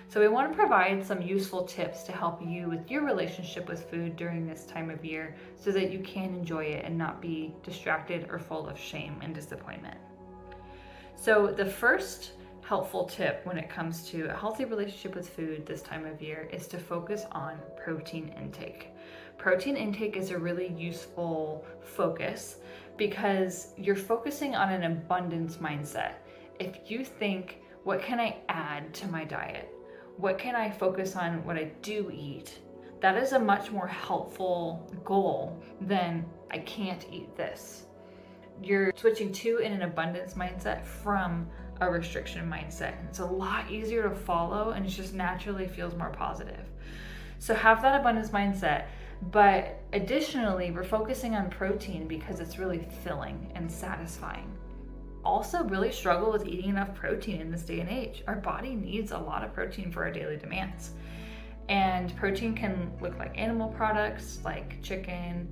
So we want to provide some useful tips to help you with your relationship with food during this time of year so that you can enjoy it and not be distracted or full of shame and disappointment. So the first helpful tip when it comes to a healthy relationship with food this time of year is to focus on protein intake. Protein intake is a really useful focus because you're focusing on an abundance mindset. If you think, what can I add to my diet? What can I focus on what I do eat? That is a much more helpful goal than I can't eat this. You're switching to an abundance mindset from a restriction mindset. It's a lot easier to follow and it just naturally feels more positive. So have that abundance mindset, but additionally, we're focusing on protein because it's really filling and satisfying. Also really struggle with eating enough protein in this day and age. Our body needs a lot of protein for our daily demands. And protein can look like animal products like chicken,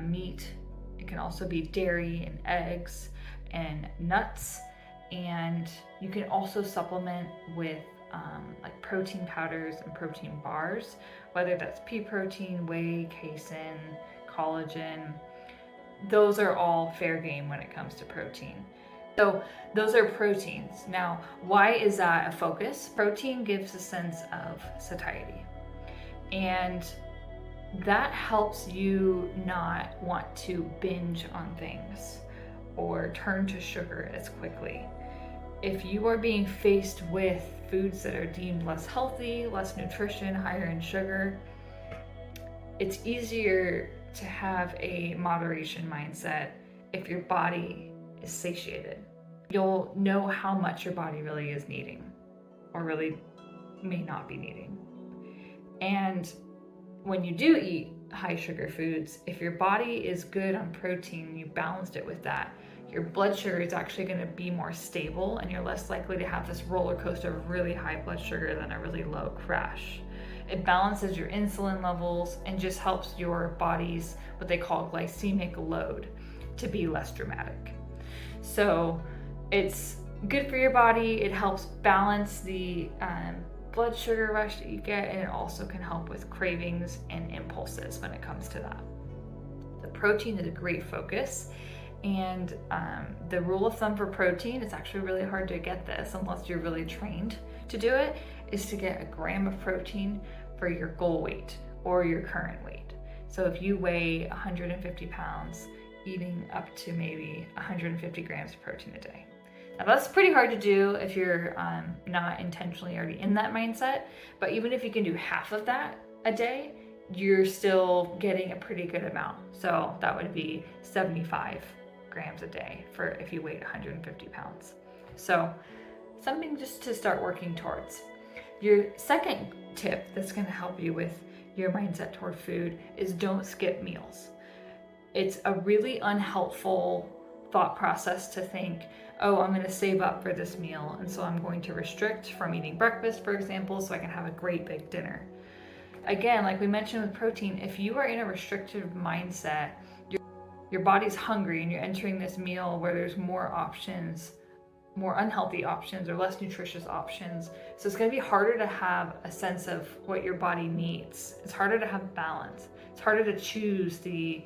meat. It can also be dairy and eggs and nuts. And you can also supplement with like protein powders and protein bars, whether that's pea protein, whey, casein, collagen. Those are all fair game when it comes to protein. So those are proteins. Now, why is that a focus? Protein gives a sense of satiety. And that helps you not want to binge on things or turn to sugar as quickly. If you are being faced with foods that are deemed less healthy, less nutrition, higher in sugar, it's easier to have a moderation mindset if your body is satiated. You'll know how much your body really is needing or really may not be needing. And when you do eat high sugar foods, if your body is good on protein, you balanced it with that, your blood sugar is actually going to be more stable and you're less likely to have this roller coaster of really high blood sugar than a really low crash. It balances your insulin levels and just helps your body's what they call glycemic load to be less dramatic. So it's good for your body. It helps balance the blood sugar rush that you get, and it also can help with cravings and impulses when it comes to that. The protein is a great focus, and the rule of thumb for protein, it's actually really hard to get this unless you're really trained to do it, is to get a gram of protein for your goal weight or your current weight. So if you weigh 150 pounds, eating up to maybe 150 grams of protein a day. Now that's pretty hard to do if you're not intentionally already in that mindset, but even if you can do half of that a day, you're still getting a pretty good amount. So that would be 75 grams a day for if you weighed 150 pounds. So something just to start working towards. Your second tip that's going to help you with your mindset toward food is don't skip meals. It's a really unhelpful thought process to think, oh, I'm going to save up for this meal, and so I'm going to restrict from eating breakfast, for example, so I can have a great big dinner. Again, like we mentioned with protein, if you are in a restrictive mindset, your body's hungry and you're entering this meal where there's more options, more unhealthy options or less nutritious options. So it's going to be harder to have a sense of what your body needs. It's harder to have balance. It's harder to choose the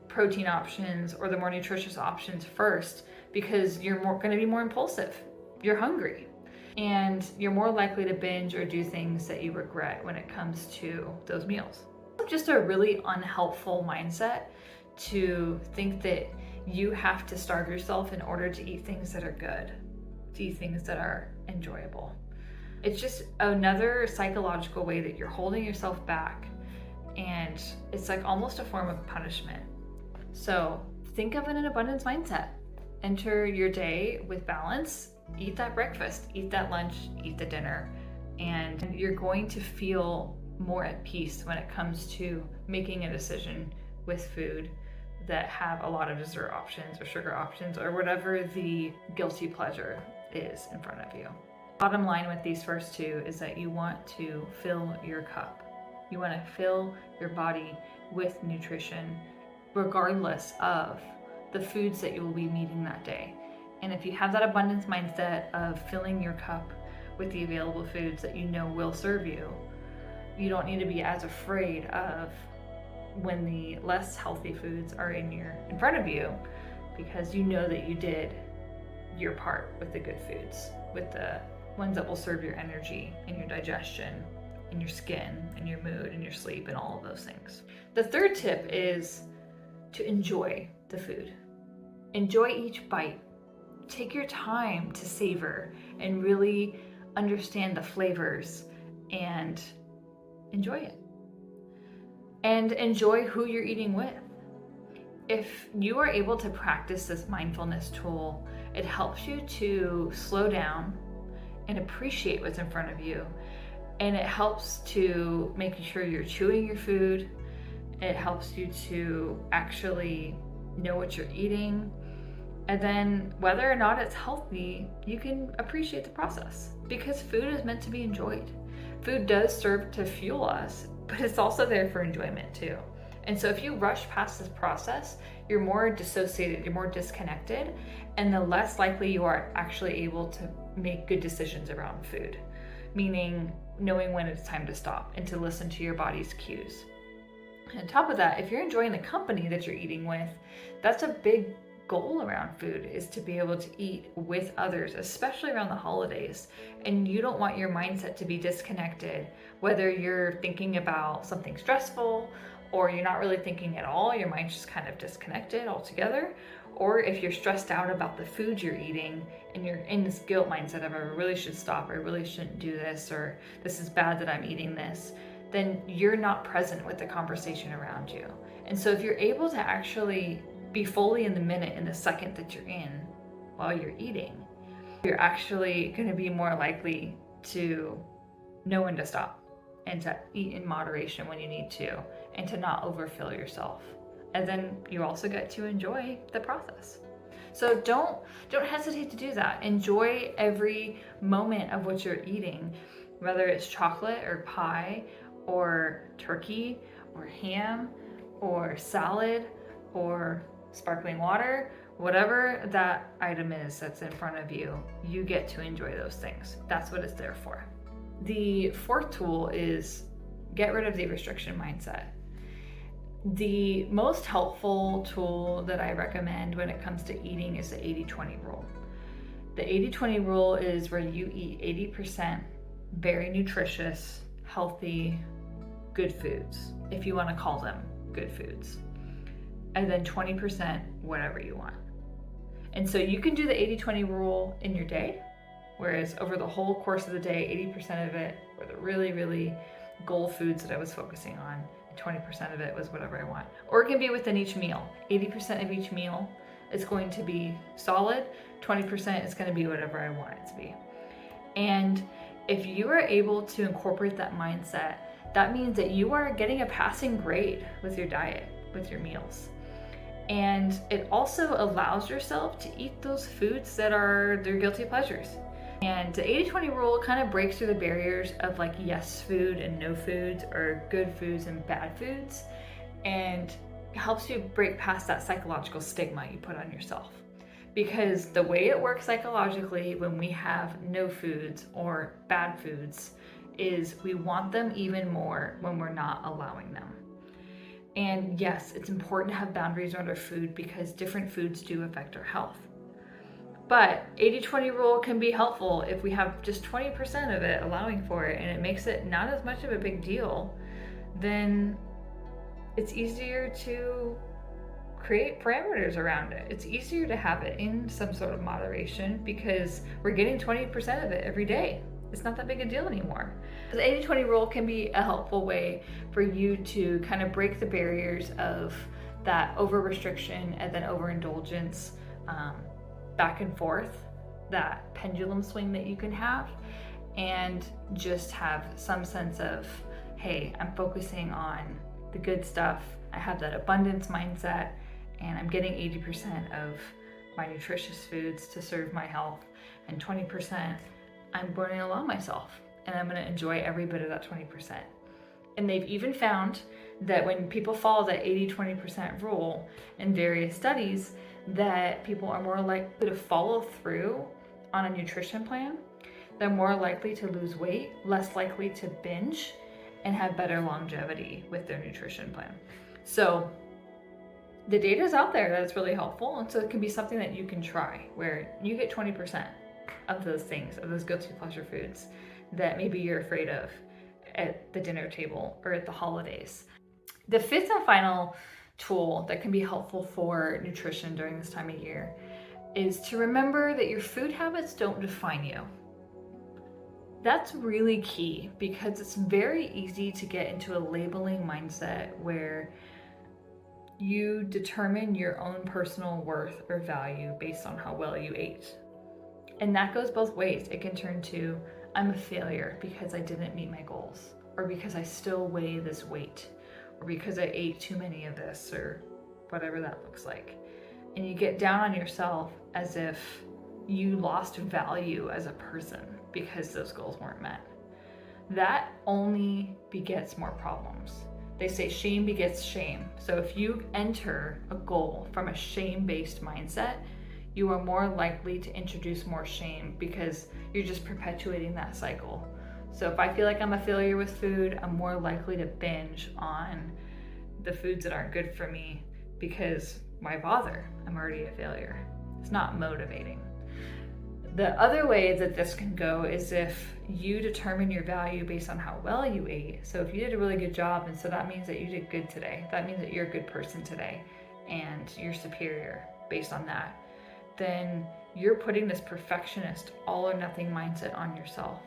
protein options or the more nutritious options first because you're going to be more impulsive. You're hungry and you're more likely to binge or do things that you regret when it comes to those meals. Just a really unhelpful mindset to think that you have to starve yourself in order to eat things that are good, to eat things that are enjoyable. It's just another psychological way that you're holding yourself back, and it's like almost a form of punishment. So think of an abundance mindset. Enter your day with balance, eat that breakfast, eat that lunch, eat the dinner, and you're going to feel more at peace when it comes to making a decision with food that have a lot of dessert options or sugar options or whatever the guilty pleasure is in front of you. Bottom line with these first two is that you want to fill your cup. You want to fill your body with nutrition regardless of the foods that you will be eating that day. And if you have that abundance mindset of filling your cup with the available foods that you know will serve you. You don't need to be as afraid of when the less healthy foods are in front of you, because you know that you did your part with the good foods, with the ones that will serve your energy and your digestion and your skin and your mood and your sleep and all of those things. The third tip is to enjoy the food. Enjoy each bite. Take your time to savor and really understand the flavors and enjoy it. And enjoy who you're eating with. If you are able to practice this mindfulness tool, it helps you to slow down and appreciate what's in front of you. And it helps to make sure you're chewing your food. It helps you to actually know what you're eating. And then whether or not it's healthy, you can appreciate the process, because food is meant to be enjoyed. Food does serve to fuel us, but it's also there for enjoyment too. And so if you rush past this process, you're more dissociated, you're more disconnected, and the less likely you are actually able to make good decisions around food, meaning knowing when it's time to stop and to listen to your body's cues. And on top of that, if you're enjoying the company that you're eating with, that's a big goal around food, is to be able to eat with others, especially around the holidays. And you don't want your mindset to be disconnected, whether you're thinking about something stressful or you're not really thinking at all, your mind's just kind of disconnected altogether. Or if you're stressed out about the food you're eating and you're in this guilt mindset of I really should stop, I really shouldn't do this, or this is bad that I'm eating this, then you're not present with the conversation around you. And so if you're able to actually be fully in the minute, in the second that you're in while you're eating, you're actually going to be more likely to know when to stop and to eat in moderation when you need to, and to not overfill yourself. And then you also get to enjoy the process. So don't hesitate to do that. Enjoy every moment of what you're eating, whether it's chocolate or pie or turkey or ham or salad or sparkling water, whatever that item is that's in front of you, you get to enjoy those things. That's what it's there for. The fourth tool is get rid of the restriction mindset. The most helpful tool that I recommend when it comes to eating is the 80-20 rule. The 80-20 rule is where you eat 80% very nutritious, healthy, good foods, if you want to call them good foods, and then 20% whatever you want. And so you can do the 80-20 rule in your day, whereas over the whole course of the day, 80% of it were the really, really goal foods that I was focusing on, and 20% of it was whatever I want. Or it can be within each meal. 80% of each meal is going to be solid, 20% is going to be whatever I want it to be. And if you are able to incorporate that mindset, that means that you are getting a passing grade with your diet, with your meals. And it also allows yourself to eat those foods that are their guilty pleasures. And the 80-20 rule kind of breaks through the barriers of like yes food and no foods, or good foods and bad foods, and helps you break past that psychological stigma you put on yourself. Because the way it works psychologically when we have no foods or bad foods is we want them even more when we're not allowing them. And yes, it's important to have boundaries around our food because different foods do affect our health. But 80-20 rule can be helpful if we have just 20% of it allowing for it and it makes it not as much of a big deal, then it's easier to create parameters around it. It's easier to have it in some sort of moderation because we're getting 20% of it every day. It's not that big a deal anymore. The 80-20 rule can be a helpful way for you to kind of break the barriers of that over restriction and then overindulgence, back and forth, that pendulum swing that you can have, and just have some sense of, hey, I'm focusing on the good stuff. I have that abundance mindset and I'm getting 80% of my nutritious foods to serve my health, and 20% I'm going to allow myself, and I'm going to enjoy every bit of that 20%. And they've even found that when people follow that 80-20% rule in various studies, that people are more likely to follow through on a nutrition plan. they're more likely to lose weight, less likely to binge, and have better longevity with their nutrition plan. So the data is out there that's really helpful, and so it can be something that you can try where you get 20% of those things, of those guilty pleasure foods that maybe you're afraid of at the dinner table or at the holidays. The fifth and final tool that can be helpful for nutrition during this time of year is to remember that your food habits don't define you. That's really key because it's very easy to get into a labeling mindset where you determine your own personal worth or value based on how well you ate. And that goes both ways. It can turn to, I'm a failure because I didn't meet my goals, or because I still weigh this weight, or because I ate too many of this, or whatever that looks like. And you get down on yourself as if you lost value as a person because those goals weren't met. That only begets more problems. They say shame begets shame. So if you enter a goal from a shame-based mindset, you are more likely to introduce more shame because you're just perpetuating that cycle. So if I feel like I'm a failure with food, I'm more likely to binge on the foods that aren't good for me because why bother? I'm already a failure. It's not motivating. The other way that this can go is if you determine your value based on how well you ate. So if you did a really good job, and so that means that you did good today, that means that you're a good person today and you're superior based on that, then you're putting this perfectionist all or nothing mindset on yourself.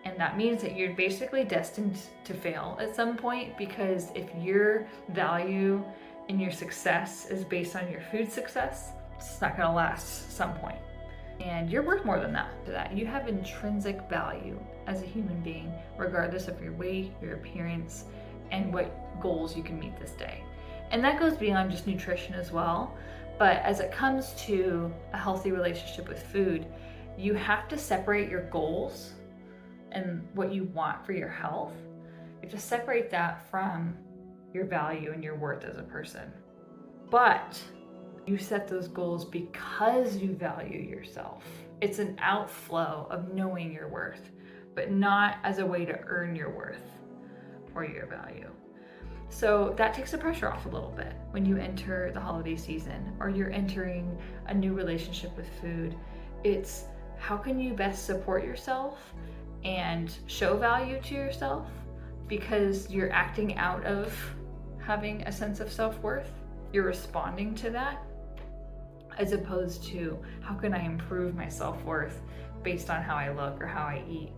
And that means that you're basically destined to fail at some point, because if your value and your success is based on your food success, it's not gonna last at some point. And you're worth more than that. To that, you have intrinsic value as a human being, regardless of your weight, your appearance, and what goals you can meet this day. And that goes beyond just nutrition as well. But as it comes to a healthy relationship with food, you have to separate your goals and what you want for your health. You have to separate that from your value and your worth as a person. But you set those goals because you value yourself. It's an outflow of knowing your worth, but not as a way to earn your worth or your value. So that takes the pressure off a little bit when you enter the holiday season or you're entering a new relationship with food. It's how can you best support yourself and show value to yourself because you're acting out of having a sense of self-worth. You're responding to that, as opposed to how can I improve my self-worth based on how I look or how I eat.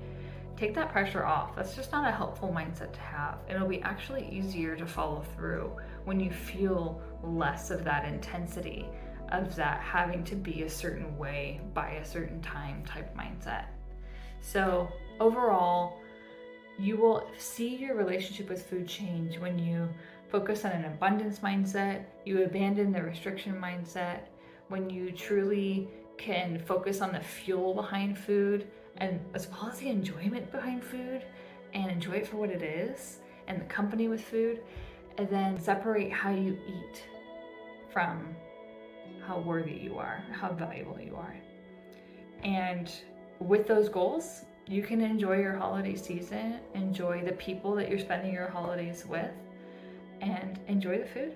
Take that pressure off. That's just not a helpful mindset to have. It'll be actually easier to follow through when you feel less of that intensity of that having to be a certain way by a certain time type mindset. So overall, you will see your relationship with food change when you focus on an abundance mindset, you abandon the restriction mindset, when you truly can focus on the fuel behind food and as well as the enjoyment behind food and enjoy it for what it is and the company with food, and then separate how you eat from how worthy you are, how valuable you are. And with those goals, you can enjoy your holiday season, enjoy the people that you're spending your holidays with, and enjoy the food.